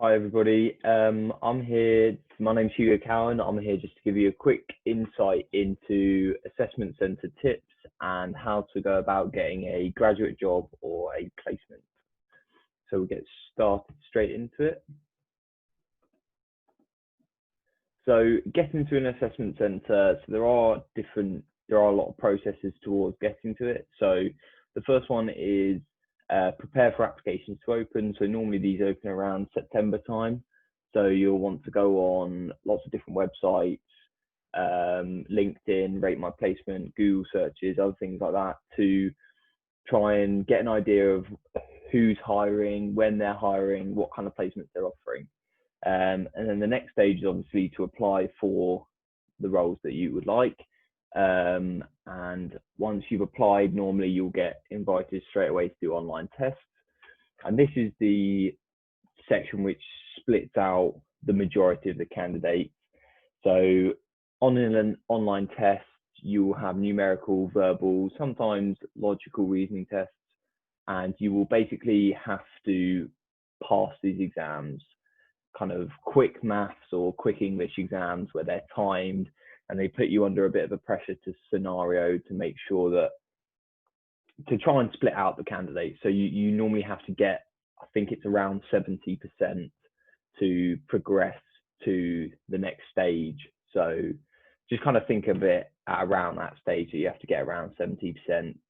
Hi everybody. I'm here. My name's Hugo Cowan. I'm here just to give you a quick insight into assessment centre tips and how to go about getting a graduate job or a placement. So we'll get started straight into it. So getting to an assessment centre, so there are a lot of processes towards getting to it. So the first one is prepare for applications to open. So normally these open around September time. So you'll want to go on lots of different websites, LinkedIn, Rate My Placement, Google searches, other things like that to try and get an idea of who's hiring, when they're hiring, what kind of placements they're offering. And then the next stage is obviously to apply for the roles that you would like. And once you've applied, normally you'll get invited straight away to do online tests. And this is the section which splits out the majority of the candidates. So on an online test, you will have numerical, verbal, sometimes logical reasoning tests, and you will basically have to pass these exams, kind of quick maths or quick English exams where they're timed and they put you under a bit of a pressure to scenario to make sure that to try and split out the candidates. So you normally have to get, I think it's around 70% to progress to the next stage. So just kind of think of it at around that stage that you have to get around 70%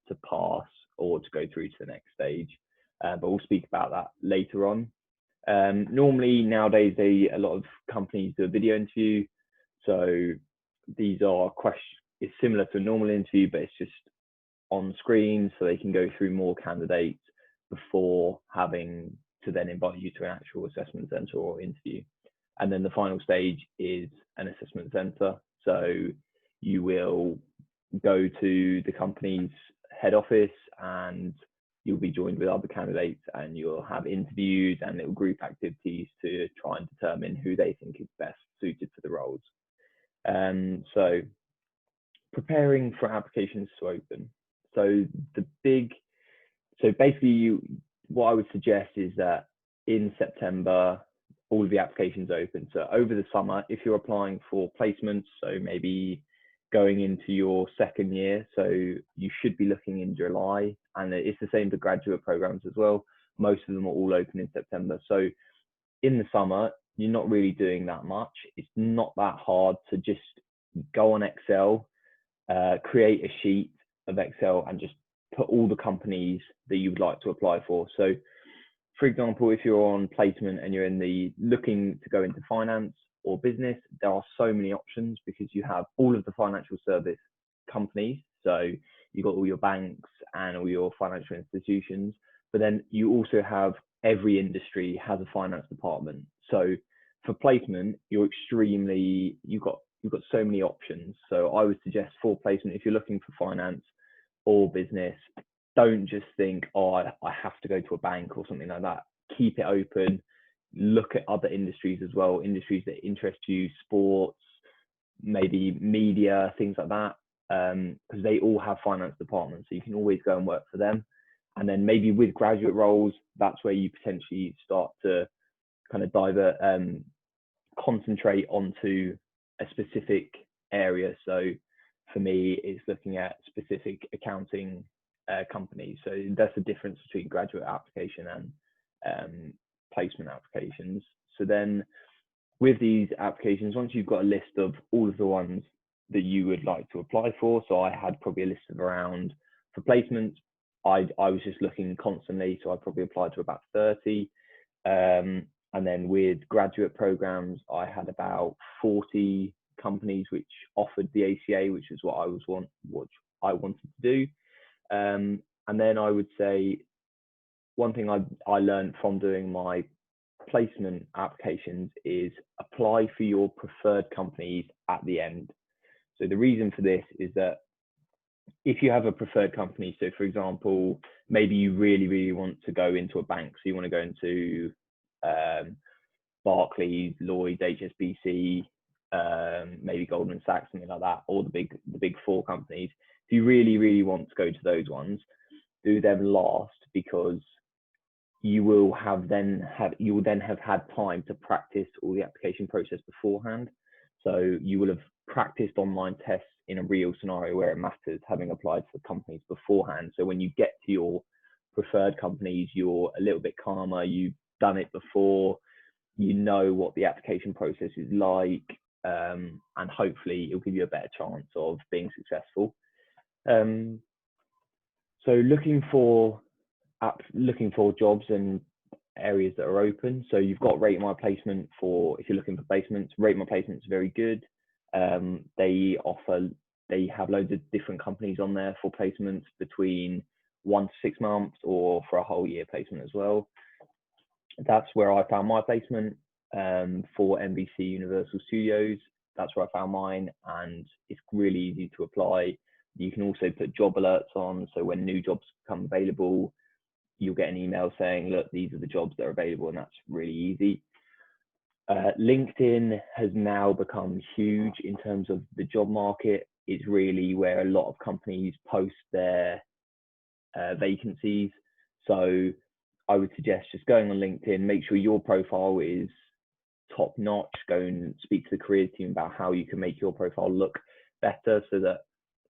to pass or to go through to the next stage. But we'll speak about that later on. Normally nowadays, a lot of companies do a video interview. So these are questions, it's similar to a normal interview, but it's just on screen so they can go through more candidates before having to then invite you to an actual assessment centre or interview. And then the final stage is an assessment centre. So you will go to the company's head office and you'll be joined with other candidates and you'll have interviews and little group activities to try and determine who they think is best suited for the roles. So preparing for applications to open. So basically what I would suggest is that in September, all of the applications open. So over the summer, if you're applying for placements, so maybe going into your second year, so you should be looking in July, and it's the same for graduate programs as well. Most of them are all open in September. So in the summer, you're not really doing that much. It's not that hard to just go on Excel, create a sheet of Excel and just put all the companies that you would like to apply for. So for example, if you're on placement and you're looking to go into finance or business, there are so many options because you have all of the financial service companies. So you've got all your banks and all your financial institutions, but then you also have every industry has a finance department. So for placement, you've got so many options. So I would suggest for placement, if you're looking for finance or business, don't just think, oh, I have to go to a bank or something like that. Keep it open. Look at other industries as well, industries that interest you, sports, maybe media, things like that, because they all have finance departments. So you can always go and work for them. And then maybe with graduate roles, that's where you potentially start to kind of concentrate onto a specific area. So for me, it's looking at specific accounting companies. So that's the difference between graduate application and placement applications. So then with these applications, once you've got a list of all of the ones that you would like to apply for, so I had probably a list of around, for placements, I was just looking constantly, so I probably applied to about 30. And then with graduate programs, I had about 40 companies which offered the ACA, which is what I wanted to do. And then I would say one thing I learned from doing my placement applications is apply for your preferred companies at the end. So the reason for this is that if you have a preferred company, so for example, maybe you really want to go into a bank, so you want to go into Barclays, Lloyds, HSBC, maybe Goldman Sachs, something like that, or the big four companies. If you really want to go to those ones, do them last, because you will then have had time to practice all the application process beforehand. So you will have practiced online tests in a real scenario where it matters, having applied for companies beforehand. So when you get to your preferred companies, you're a little bit calmer, you've done it before, you know what the application process is like, and hopefully it'll give you a better chance of being successful. So looking for jobs and areas that are open. So you've got Rate My Placement for, if you're looking for placements. Rate My Placement is very good. They have loads of different companies on there for placements between 1 to 6 months or for a whole year placement as well. That's where I found my placement for NBC Universal Studios. That's where I found mine, and it's really easy to apply. You can also put job alerts on, so when new jobs become available, you'll get an email saying, look, these are the jobs that are available, and that's really easy. LinkedIn has now become huge in terms of the job market. It's really where a lot of companies post their vacancies. So I would suggest just going on LinkedIn, make sure your profile is top notch, go and speak to the careers team about how you can make your profile look better, so that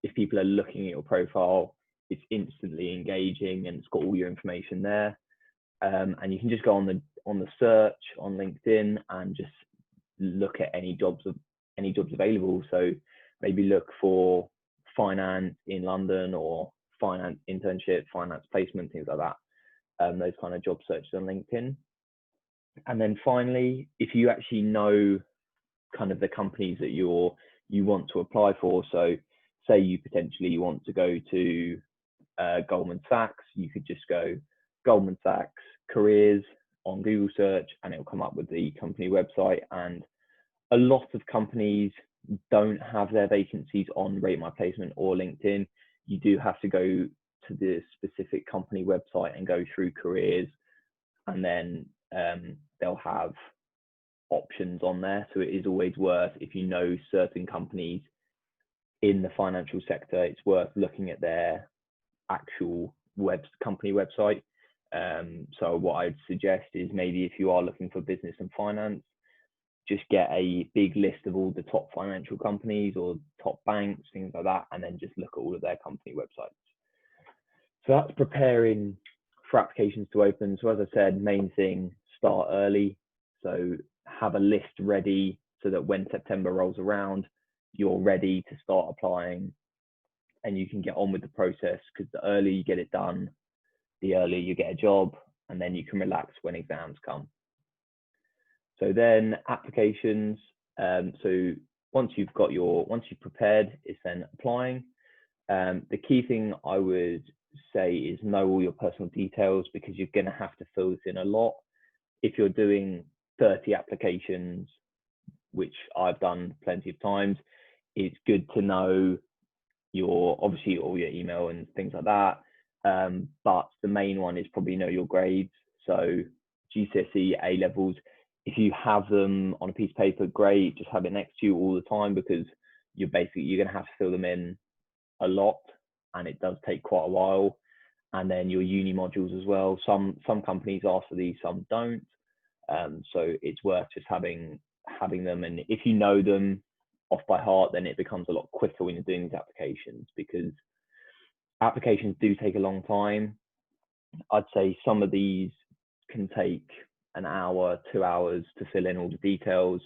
if people are looking at your profile, it's instantly engaging and it's got all your information there. And you can just go on the search on LinkedIn and just look at any jobs available. So maybe look for finance in London, or finance internship, finance placement, things like that. Those kind of job searches on LinkedIn. And then finally, if you actually know kind of the companies that you want to apply for, so say you potentially want to go to Goldman Sachs, you could just go Goldman Sachs careers on Google search, and it'll come up with the company website. And a lot of companies don't have their vacancies on Rate My Placement or LinkedIn. You do have to go to the specific company website and go through careers, and then they'll have options on there. So it is always worth, if you know certain companies in the financial sector, it's worth looking at their actual company website. So what I'd suggest is, maybe if you are looking for business and finance, just get a big list of all the top financial companies or top banks, things like that, and then just look at all of their company websites. So that's preparing for applications to open. So as I said, main thing, start early. So have a list ready so that when September rolls around, you're ready to start applying and you can get on with the process, because the earlier you get it done, the earlier you get a job, and then you can relax when exams come. So then applications. So once you've prepared, it's then applying. The key thing I would say is know all your personal details, because you're going to have to fill this in a lot. If you're doing 30 applications, which I've done plenty of times, it's good to know obviously all your email and things like that. But the main one is probably know your grades. So GCSE, A levels, if you have them on a piece of paper, great, just have it next to you all the time, because you're going to have to fill them in a lot, and it does take quite a while. And then your uni modules as well. Some companies ask for these, some don't. So it's worth just having them. And if you know them off by heart, then it becomes a lot quicker when you're doing these applications, because applications do take a long time. I'd say some of these can take an hour, 2 hours to fill in all the details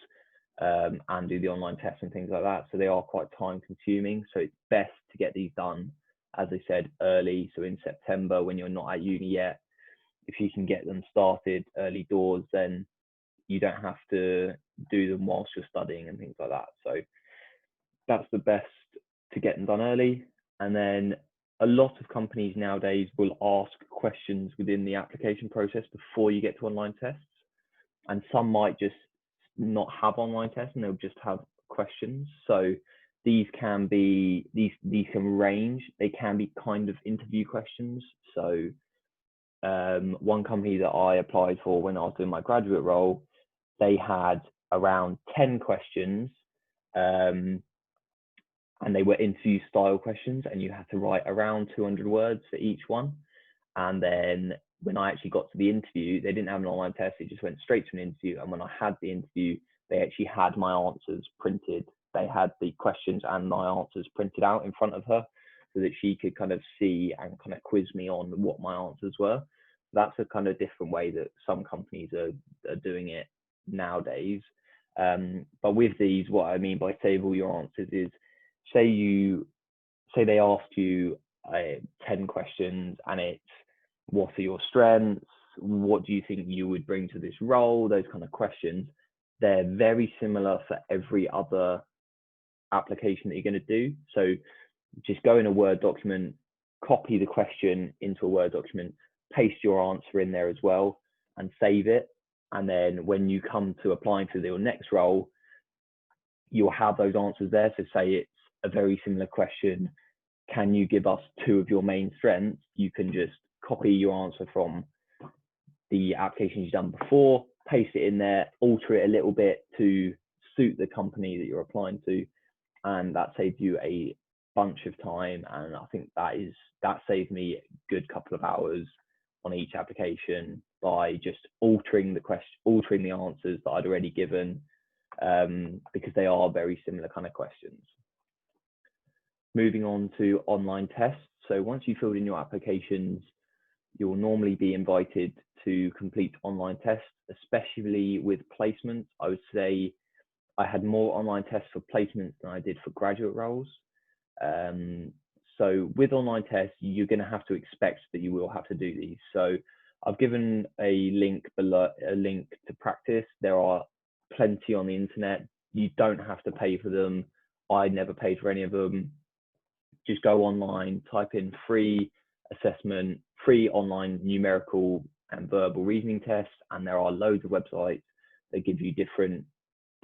and do the online tests and things like that. So they are quite time consuming. So it's best to get these done, as I said, early. So in September, when you're not at uni yet, if you can get them started early doors, then you don't have to do them whilst you're studying and things like that. So that's the best, to get them done early. And then a lot of companies nowadays will ask questions within the application process before you get to online tests. And some might just not have online tests and they'll just have questions. So these can range. They can be kind of interview questions. So one company that I applied for when I was doing my graduate role, they had around 10 questions, and they were interview style questions, and you had to write around 200 words for each one. And then when I actually got to the interview, they didn't have an online test. It just went straight to an interview. And when I had the interview, they actually had my answers printed. They had the questions and my answers printed out in front of her so that she could kind of see and kind of quiz me on what my answers were. That's a kind of different way that some companies are doing it nowadays. But with these, what I mean by save all your answers is, say they asked you 10 questions and it's, what are your strengths? What do you think you would bring to this role? Those kind of questions. They're very similar for every other application that you're going to do. So just go in a Word document, copy the question into a Word document, paste your answer in there as well, and save it. And then when you come to applying for your next role, you'll have those answers there. So say it's a very similar question, can you give us 2 of your main strengths? You can just copy your answer from the applications you've done before, paste it in there, alter it a little bit to suit the company that you're applying to, and that saves you a bunch of time. And I think that saved me a good couple of hours on each application by just altering the answers that I'd already given, because they are very similar kind of questions. Moving on to online tests. So once you've filled in your applications, you'll normally be invited to complete online tests, especially with placements. I would say I had more online tests for placements than I did for graduate roles. So with online tests, you're going to have to expect that you will have to do these. So I've given a link below, a link to practice. There are plenty on the internet. You don't have to pay for them. I never paid for any of them. Just go online, type in free assessment, free online numerical and verbal reasoning tests, and there are loads of websites that give you different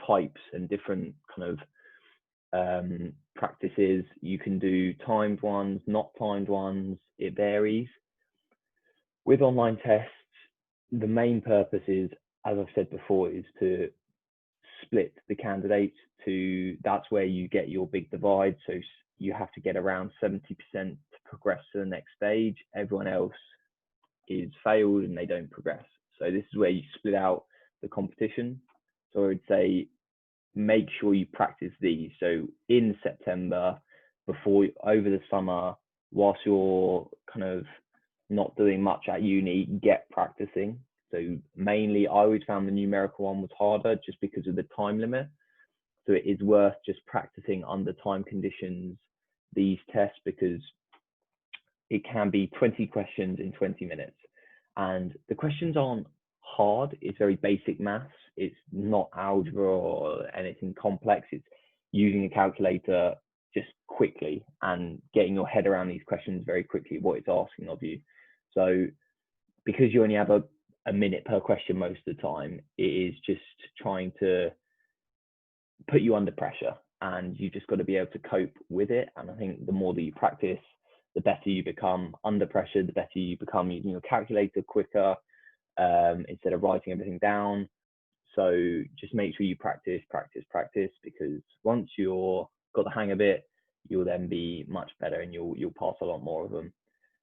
types and different kind of practices. You can do timed ones, not timed ones, it varies. With online tests, the main purpose is, as I've said before, is to split the candidates that's where you get your big divide. So you have to get around 70% to progress to the next stage. Everyone else is failed and they don't progress. So this is where you split out the competition. So I would say make sure you practice these. So in September, over the summer, whilst you're kind of not doing much at uni, get practicing. So mainly I always found the numerical one was harder just because of the time limit. So it is worth just practicing under time conditions, these tests, because it can be 20 questions in 20 minutes. And the questions aren't hard. It's very basic maths. It's not algebra or anything complex. It's using a calculator just quickly and getting your head around these questions very quickly, what it's asking of you. So because you only have a minute per question most of the time, it is just trying to put you under pressure, and you just got to be able to cope with it. And I think the more that you practice, the better you become under pressure, the better you become using your calculator quicker, instead of writing everything down. So just make sure you practice, because once you're got the hang of it, you'll then be much better and you'll pass a lot more of them.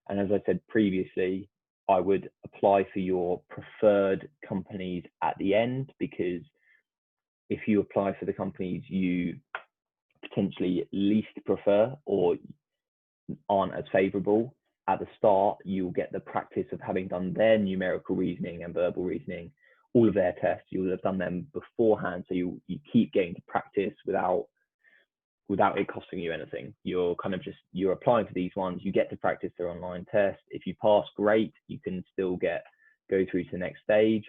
And as I said previously, I would apply for your preferred companies at the end, because if you apply for the companies you potentially least prefer or aren't as favorable at the start, you'll get the practice of having done their numerical reasoning and verbal reasoning, all of their tests. You'll have done them beforehand, so you keep getting to practice without it costing you anything. You're applying for these ones, you get to practice their online test. If you pass, great, you can still go through to the next stage.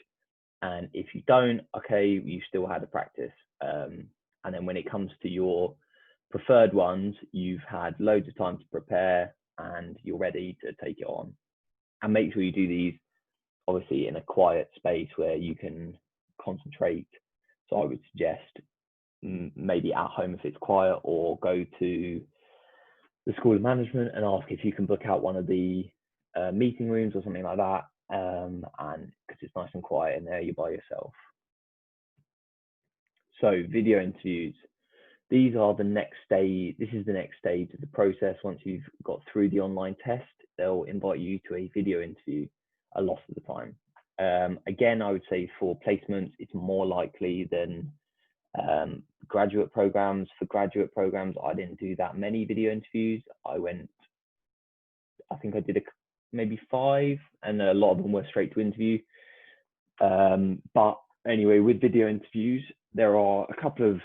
And if you don't, okay, you still had to practice. And then when it comes to your preferred ones, you've had loads of time to prepare and you're ready to take it on. And make sure you do these obviously in a quiet space where you can concentrate. So I would suggest maybe at home if it's quiet, or go to the School of Management and ask if you can book out one of the meeting rooms or something like that. And because it's nice and quiet in there, you're by yourself. So video interviews, these are the next stage. This is the next stage of the process. Once you've got through the online test, they'll invite you to a video interview. a lot of the time. Again, I would say for placements, it's more likely than graduate programs. For graduate programs, I didn't do that many video interviews. I think I did maybe 5, and a lot of them were straight to interview. But anyway, with video interviews, there are a couple of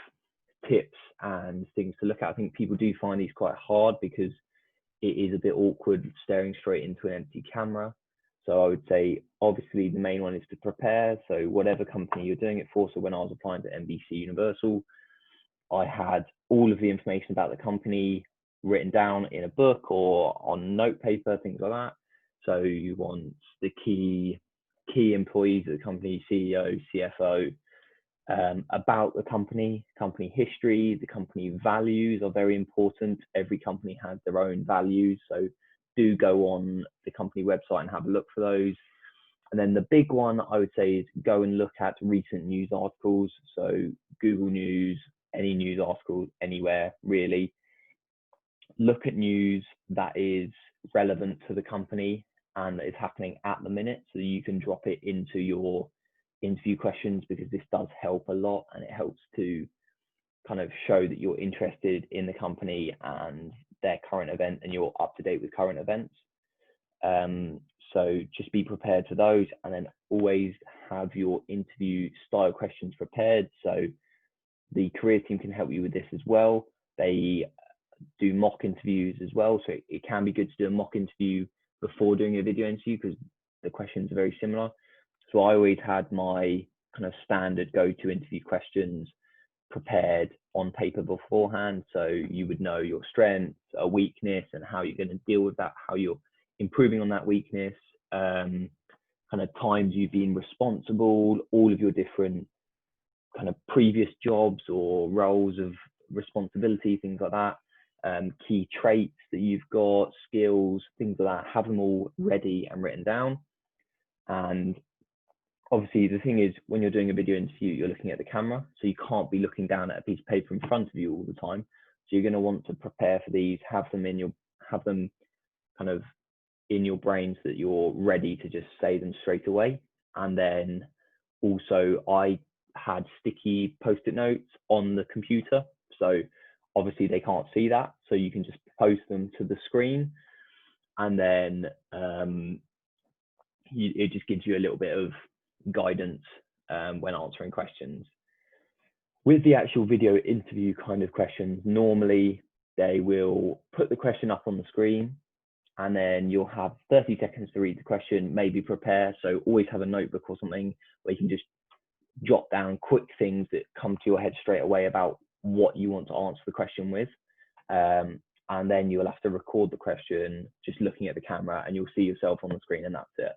tips and things to look at. I think people do find these quite hard because it is a bit awkward staring straight into an empty camera. So I would say, obviously, the main one is to prepare. So whatever company you're doing it for. So when I was applying to NBC Universal, I had all of the information about the company written down in a book or on note paper, things like that. So you want the key employees of the company, CEO, CFO, about the company history, the company values are very important. Every company has their own values. So do go on the company website and have a look for those. And then the big one I would say is go and look at recent news articles. So Google News, any news articles, anywhere really. Look at news that is relevant to the company and is happening at the minute, so you can drop it into your interview questions, because this does help a lot, and it helps to kind of show that you're interested in the company and their current event, and you're up to date with current events. So just be prepared for those, and then always have your interview style questions prepared. So the career team can help you with this as well. They do mock interviews as well, so it can be good to do a mock interview before doing a video interview, because the questions are very similar. So I always had my kind of standard go-to interview questions prepared on paper beforehand, so you would know your strengths, a weakness, and how you're going to deal with that, how you're improving on that weakness, kind of times you've been responsible, all of your different kind of previous jobs or roles of responsibility, things like that, key traits that you've got, skills, things like that. Have them all ready and written down. And obviously the thing is, when you're doing a video interview, you're looking at the camera, so you can't be looking down at a piece of paper in front of you all the time. So you're going to want to prepare for these, have them kind of in your brain so that you're ready to just say them straight away. And then also I had sticky post-it notes on the computer, so obviously they can't see that, so you can just post them to the screen, and then it just gives you a little bit of guidance when answering questions. With the actual video interview kind of questions, normally they will put the question up on the screen, and then you'll have 30 seconds to read the question, maybe prepare. So always have a notebook or something where you can just jot down quick things that come to your head straight away about what you want to answer the question with. And then you'll have to record the question just looking at the camera, and you'll see yourself on the screen, and that's it.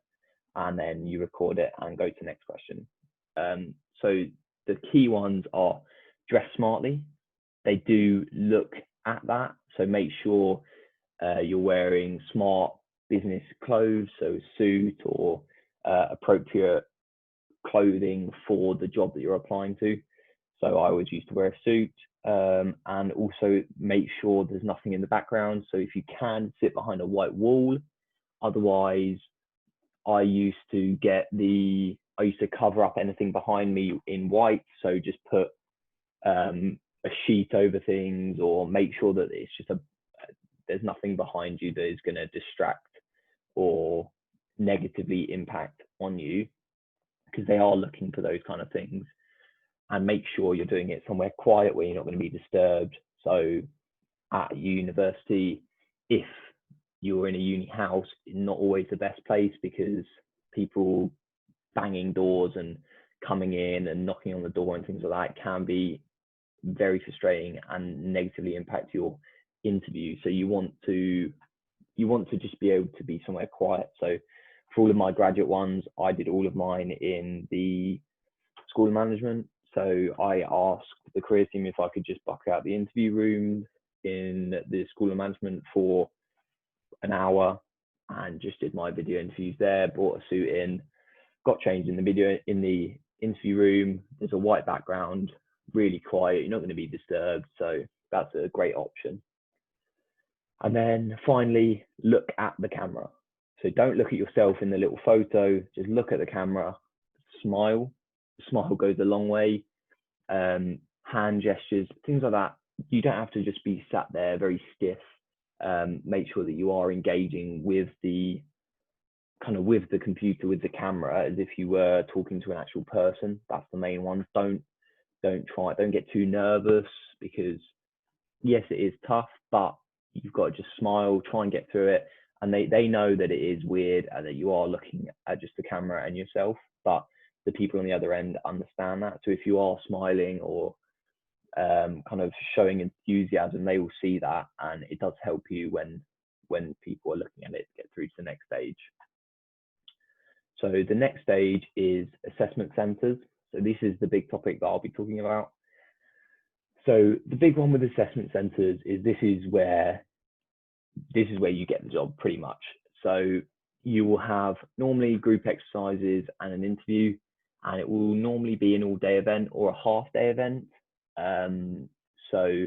And then you record it and go to the next question. So the key ones are dress smartly. They do look at that. So make sure you're wearing smart business clothes, so a suit or appropriate clothing for the job that you're applying to. So I always used to wear a suit, and also make sure there's nothing in the background. So if you can, sit behind a white wall. Otherwise, I used to cover up anything behind me in white. So just put a sheet over things, or make sure that it's just there's nothing behind you that is going to distract or negatively impact on you, because they are looking for those kind of things. And make sure you're doing it somewhere quiet where you're not going to be disturbed. So at university, if you're in a uni house, not always the best place, because people banging doors and coming in and knocking on the door and things like that can be very frustrating and negatively impact your interview. So you want to just be able to be somewhere quiet. So for all of my graduate ones, I did all of mine in the School of Management. So I asked the career team if I could just buck out the interview room in the School of Management for an hour, and just did my video interviews there, brought a suit in, got changed in the interview room. There's a white background, really quiet, you're not going to be disturbed. So that's a great option. And then finally, look at the camera. So don't look at yourself in the little photo, just look at the camera, smile. Smile goes a long way. Hand gestures, things like that. You don't have to just be sat there very stiff. Make sure that you are engaging with the computer, with the camera, as if you were talking to an actual person. That's the main one. Don't get too nervous, because yes, it is tough, but you've got to just smile, try and get through it. And they know that it is weird and that you are looking at just the camera and yourself, but the people on the other end understand that. So if you are smiling or kind of showing enthusiasm, they will see that, and it does help you when people are looking at it to get through to the next stage. So the next stage is assessment centers. So this is the big topic that I'll be talking about. So the big one with assessment centers is this is where you get the job pretty much. So you will have normally group exercises and an interview, and it will normally be an all-day event or a half-day event. So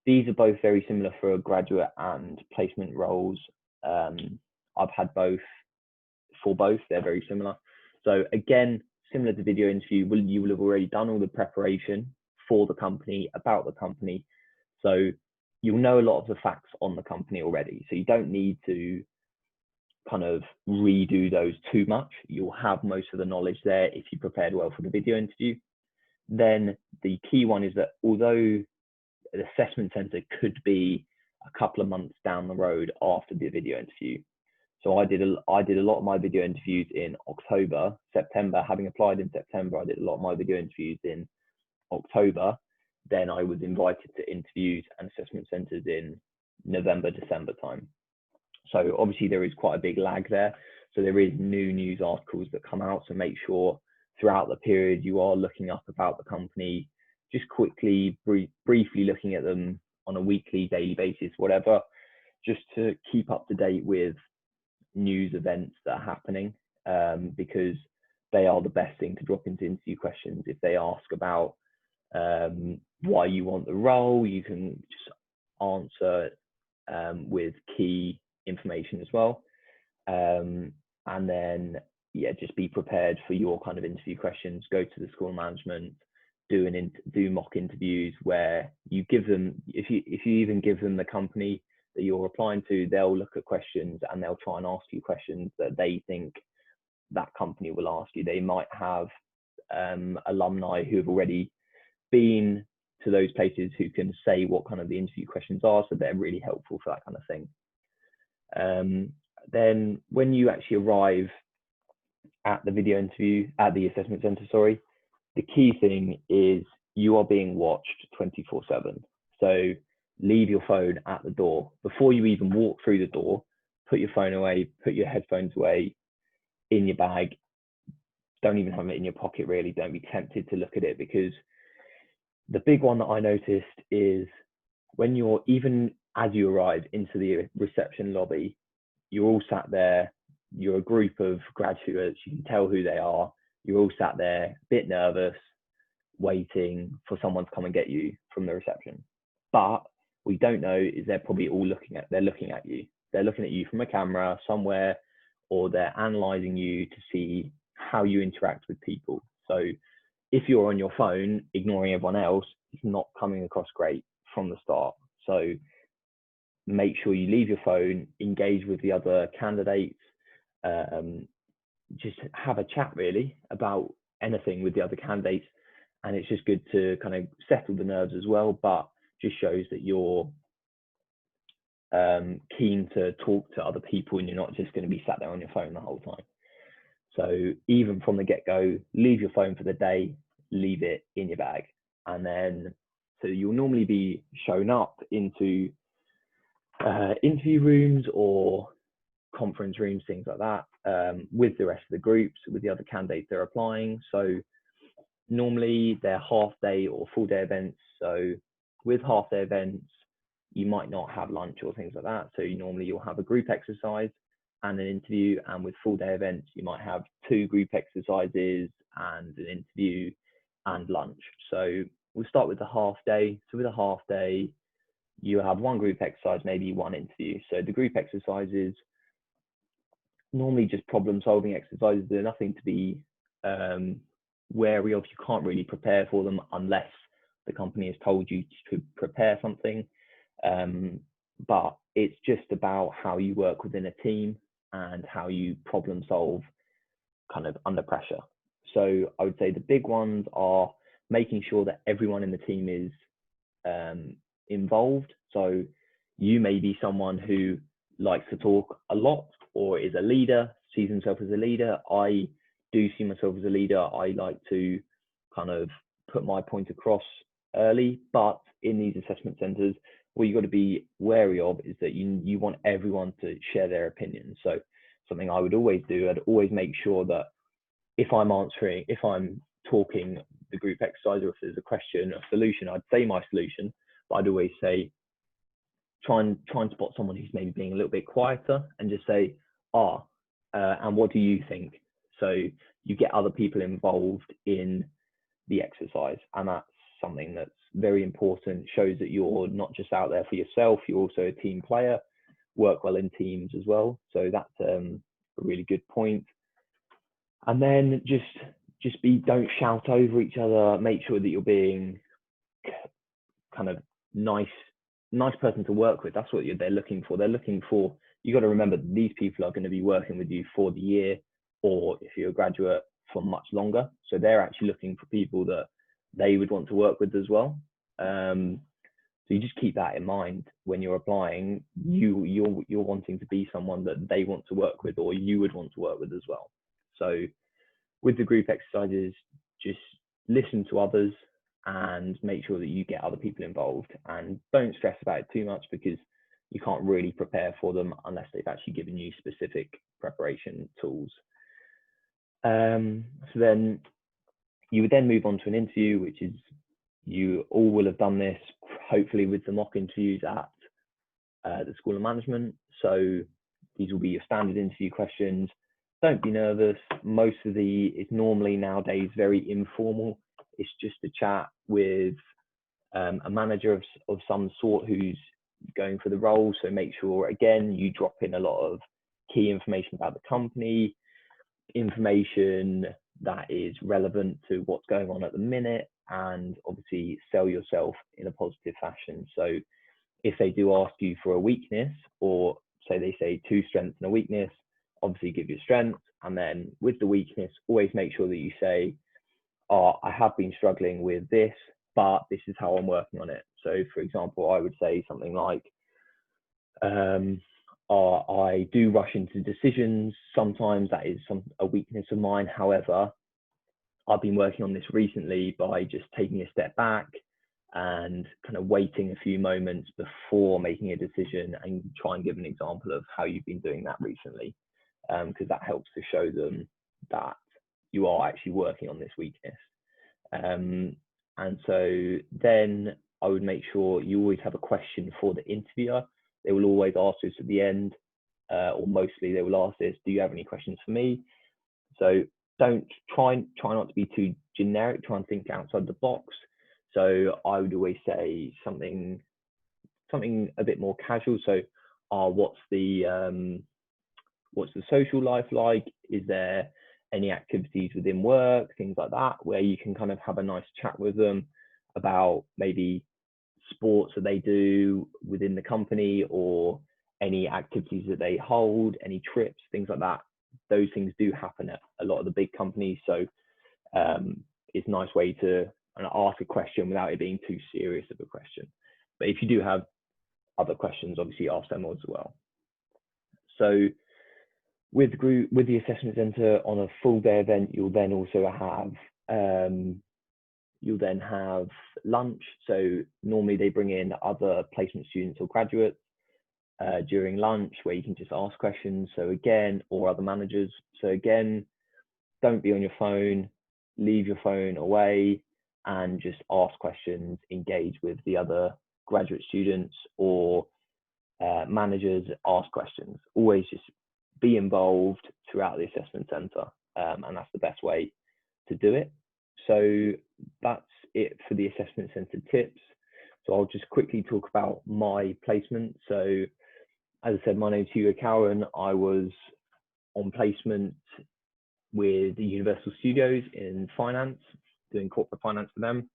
these are both very similar for graduate and placement roles. I've had both. For both, they're very similar. So again, similar to video interview, you will have already done all the preparation for the company, about the company. So you'll know a lot of the facts on the company already. So you don't need to kind of redo those too much. You'll have most of the knowledge there if you prepared well for the video interview. Then the key one is that although the assessment center could be a couple of months down the road after the video interview. So I did a lot of my video interviews in October, September. Having applied in September, I did a lot of my video interviews in October. Then I was invited to interviews and assessment centers in November, December time. So obviously there is quite a big lag there. So there is new news articles that come out. So make sure throughout the period you are looking up about the company, just quickly, briefly looking at them on a weekly, daily basis, whatever, just to keep up to date with news events that are happening, because they are the best thing to drop into interview questions. If they ask about why you want the role, you can just answer with key information as well. And then, yeah, just be prepared for your kind of interview questions. Go to the school management, do mock interviews where you give them, if you even give them the company that you're applying to, they'll look at questions and they'll try and ask you questions that they think that company will ask you. They might have alumni who have already been to those places who can say what kind of the interview questions are, so they're really helpful for that kind of thing. Then when you actually arrive at the video interview, at the assessment center, sorry, the key thing is you are being watched 24/7. So leave your phone at the door. Before you even walk through the door, put your phone away, put your headphones away, in your bag. Don't even have it in your pocket, really. Don't be tempted to look at it, because the big one that I noticed is when you're, even as you arrive into the reception lobby, you're all sat there, you're a group of graduates, you can tell who they are, you're all sat there, a bit nervous, waiting for someone to come and get you from the reception. But we don't know is they're probably all looking at you. They're looking at you from a camera somewhere, or they're analyzing you to see how you interact with people. So if you're on your phone, ignoring everyone else, it's not coming across great from the start. So make sure you leave your phone, engage with the other candidates, just have a chat really about anything with the other candidates. And it's just good to kind of settle the nerves as well, but just shows that you're keen to talk to other people and you're not just going to be sat there on your phone the whole time. So even from the get-go, leave your phone for the day, leave it in your bag. And then, so you'll normally be shown up into interview rooms or conference rooms, things like that, with the rest of the groups, with the other candidates they're applying. So normally they're half-day or full-day events. So with half-day events, you might not have lunch or things like that. So you'll have a group exercise and an interview, and with full-day events, you might have 2 group exercises and an interview and lunch. So we'll start with the half-day. So with a half-day, you have 1 group exercise, maybe 1 interview. So the group exercises normally just problem solving exercises. They're nothing to be wary of. You can't really prepare for them unless the company has told you to prepare something. But it's just about how you work within a team and how you problem solve kind of under pressure. So I would say the big ones are making sure that everyone in the team is involved. So you may be someone who likes to talk a lot or is a leader, sees himself as a leader. I do see myself as a leader. I like to kind of put my point across early, but in these assessment centres, what you've got to be wary of is that you want everyone to share their opinions. So something I would always do, I'd always make sure that if I'm talking the group exercise, or if there's a question, a solution, I'd say my solution, but I'd always say, try and spot someone who's maybe being a little bit quieter and just say, and what do you think? So you get other people involved in the exercise, and that's something that's very important. Shows that you're not just out there for yourself, you're also a team player, work well in teams as well. So that's a really good point. And then don't shout over each other. Make sure that you're being kind of nice person to work with. That's what they're looking for. They're looking for, you got to remember, these people are going to be working with you for the year, or if you're a graduate, for much longer. So they're actually looking for people that they would want to work with as well. So you just keep that in mind when you're applying. You're wanting to be someone that they want to work with, or you would want to work with as well. So with the group exercises, just listen to others and make sure that you get other people involved, and don't stress about it too much, because you can't really prepare for them unless they've actually given you specific preparation tools. So then you would then move on to an interview, which is, you all will have done this hopefully with the mock interviews at the School of Management. So these will be your standard interview questions. Don't be nervous. It's normally nowadays very informal. It's just a chat with a manager of some sort who's going for the role. So make sure, again, you drop in a lot of key information about the company, information that is relevant to what's going on at the minute, and obviously sell yourself in a positive fashion. So if they do ask you for a weakness, or say they say 2 strengths and a weakness, obviously give your strength. And then with the weakness, always make sure that you say, I have been struggling with this, but this is how I'm working on it. So for example, I would say something like, I do rush into decisions. Sometimes that is a weakness of mine. However, I've been working on this recently by just taking a step back and kind of waiting a few moments before making a decision, and try and give an example of how you've been doing that recently, because that helps to show them that you are actually working on this weakness. And so then I would make sure you always have a question for the interviewer. They will always ask this at the end, or mostly they will ask this, do you have any questions for me? So don't try not to be too generic, try and think outside the box. So I would always say something a bit more casual. So what's the social life like? Is there any activities within work, things like that, where you can kind of have a nice chat with them about maybe sports that they do within the company, or any activities that they hold, any trips, things like that. Those things do happen at a lot of the big companies. So it's a nice way to ask a question without it being too serious of a question. But if you do have other questions, obviously ask them as well. So with the assessment center on a full day event, you'll then also have lunch. So normally they bring in other placement students or graduates during lunch, where you can just ask questions. So again, or other managers. So again, don't be on your phone, leave your phone away, and just ask questions, engage with the other graduate students or managers, ask questions. Always just be involved throughout the assessment center, and that's the best way to do it. So that's it for the assessment center tips. So I'll just quickly talk about my placement. So as I said, my name is Hugo Cowan. I was on placement with the Universal Studios in finance, doing corporate finance for them.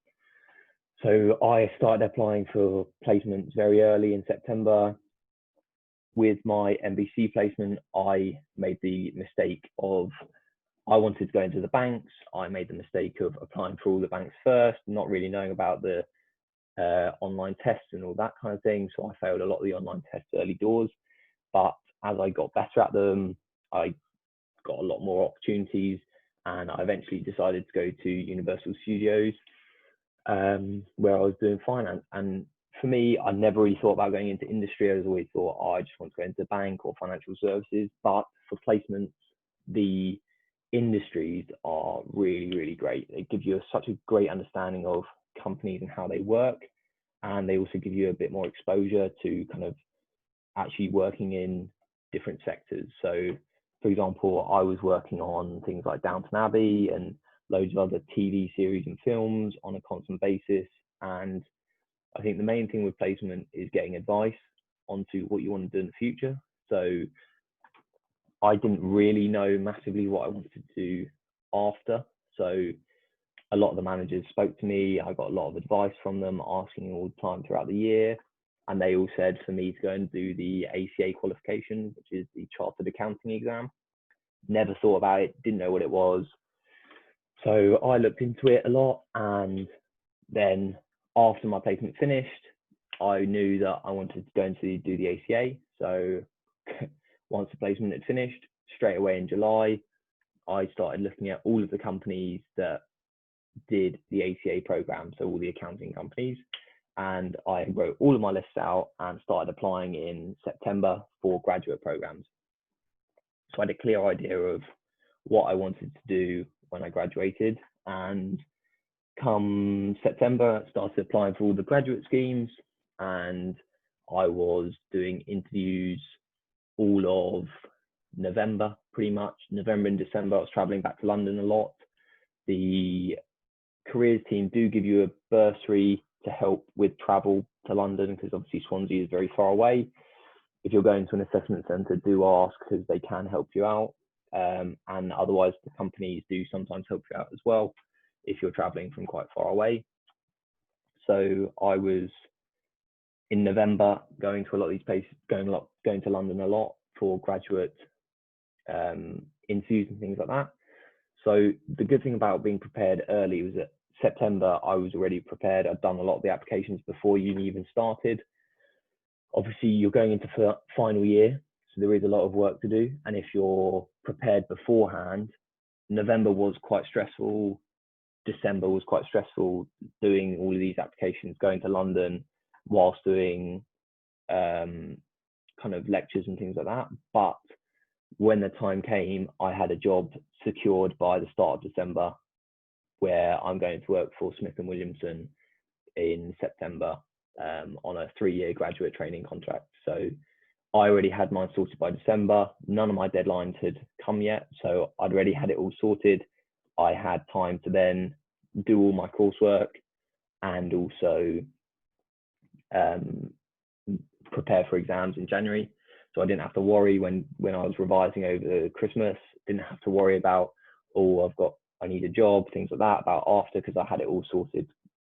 So I started applying for placements very early in September. With my MBC placement, I made the mistake of, I wanted to go into the banks. I made the mistake of applying for all the banks first, not really knowing about the online tests and all that kind of thing. So I failed a lot of the online tests early doors. But as I got better at them, I got a lot more opportunities, and I eventually decided to go to Universal Studios, where I was doing finance. And for me, I never really thought about going into industry. I was always thought, oh, I just want to go into bank or financial services. But for placements, the industries are really, really great. They give you such a great understanding of companies and how they work. And they also give you a bit more exposure to kind of actually working in different sectors. So, for example, I was working on things like Downton Abbey and loads of other TV series and films on a constant basis. And I think the main thing with placement is getting advice onto what you want to do in the future. So I didn't really know massively what I wanted to do after. So a lot of the managers spoke to me. I got a lot of advice from them, asking all the time throughout the year. And they all said for me to go and do the ACA qualification, which is the Chartered Accounting exam. Never thought about it, didn't know what it was. So I looked into it a lot. And then after my placement finished, I knew that I wanted to go and do the ACA. So once the placement had finished, straight away in July, I started looking at all of the companies that did the ACA program, so all the accounting companies, and I wrote all of my lists out and started applying in September for graduate programs. So I had a clear idea of what I wanted to do when I graduated, and come September, I started applying for all the graduate schemes, and I was doing interviews all of November, pretty much. November and December, I was traveling back to London a lot. The careers team do give you a bursary to help with travel to London, because obviously Swansea is very far away. If you're going to an assessment centre, do ask, because they can help you out. And otherwise, the companies do sometimes help you out as well if you're traveling from quite far away. So I was in November going to a lot of these places, going to London a lot for graduate interviews and things like that. So the good thing about being prepared early was that September, I was already prepared. I'd done a lot of the applications before uni even started. Obviously, you're going into final year, so there is a lot of work to do. And if you're prepared beforehand, November was quite stressful. December was quite stressful, doing all of these applications, going to London whilst doing kind of lectures and things like that. But when the time came, I had a job secured by the start of December, where I'm going to work for Smith & Williamson in September on a 3-year graduate training contract. So I already had mine sorted by December. None of my deadlines had come yet, so I'd already had it all sorted. I had time to then do all my coursework and also prepare for exams in January. So I didn't have to worry when I was revising over Christmas, didn't have to worry about, oh, I need a job, things like that, about after, because I had it all sorted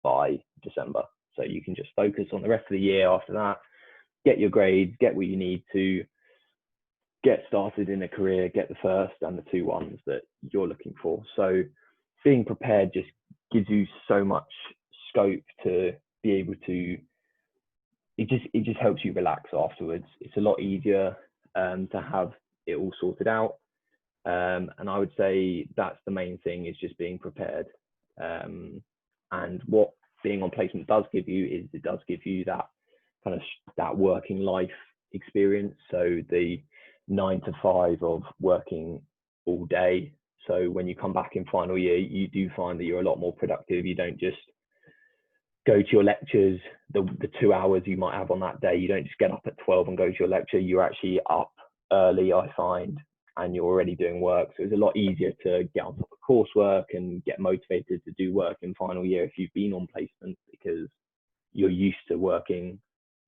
by December. So you can just focus on the rest of the year after that, get your grades, get what you need to get started in a career, get the first and the 2-1s that you're looking for. So being prepared just gives you so much scope to be able to, it just helps you relax afterwards. It's a lot easier to have it all sorted out. And I would say that's the main thing, is just being prepared. And what being on placement does give you is it does give you that kind of that working life experience. So the 9 to 5 of working all day. So when you come back in final year, you do find that you're a lot more productive. You don't just go to your lectures, the 2 hours you might have on that day. You don't just get up at 12 and go to your lecture. You're actually up early, I find, and you're already doing work. So it's a lot easier to get on top of coursework and get motivated to do work in final year if you've been on placement, because you're used to working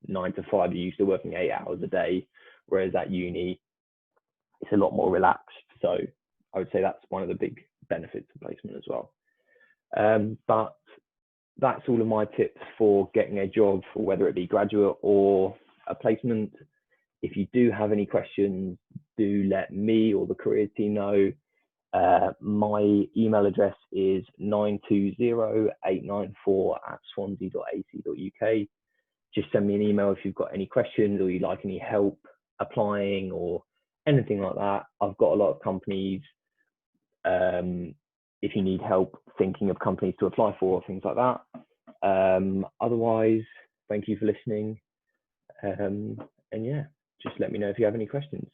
9 to 5, you're used to working 8 hours a day. Whereas at uni, it's a lot more relaxed. So I would say that's one of the big benefits of placement as well. But that's all of my tips for getting a job, for whether it be graduate or a placement. If you do have any questions, do let me or the careers team know. My email address is 920-894@swansea.ac.uk. Just send me an email if you've got any questions or you'd like any help applying or anything like that. I've got a lot of companies. If you need help thinking of companies to apply for or things like that. Otherwise, thank you for listening. And yeah, just let me know if you have any questions.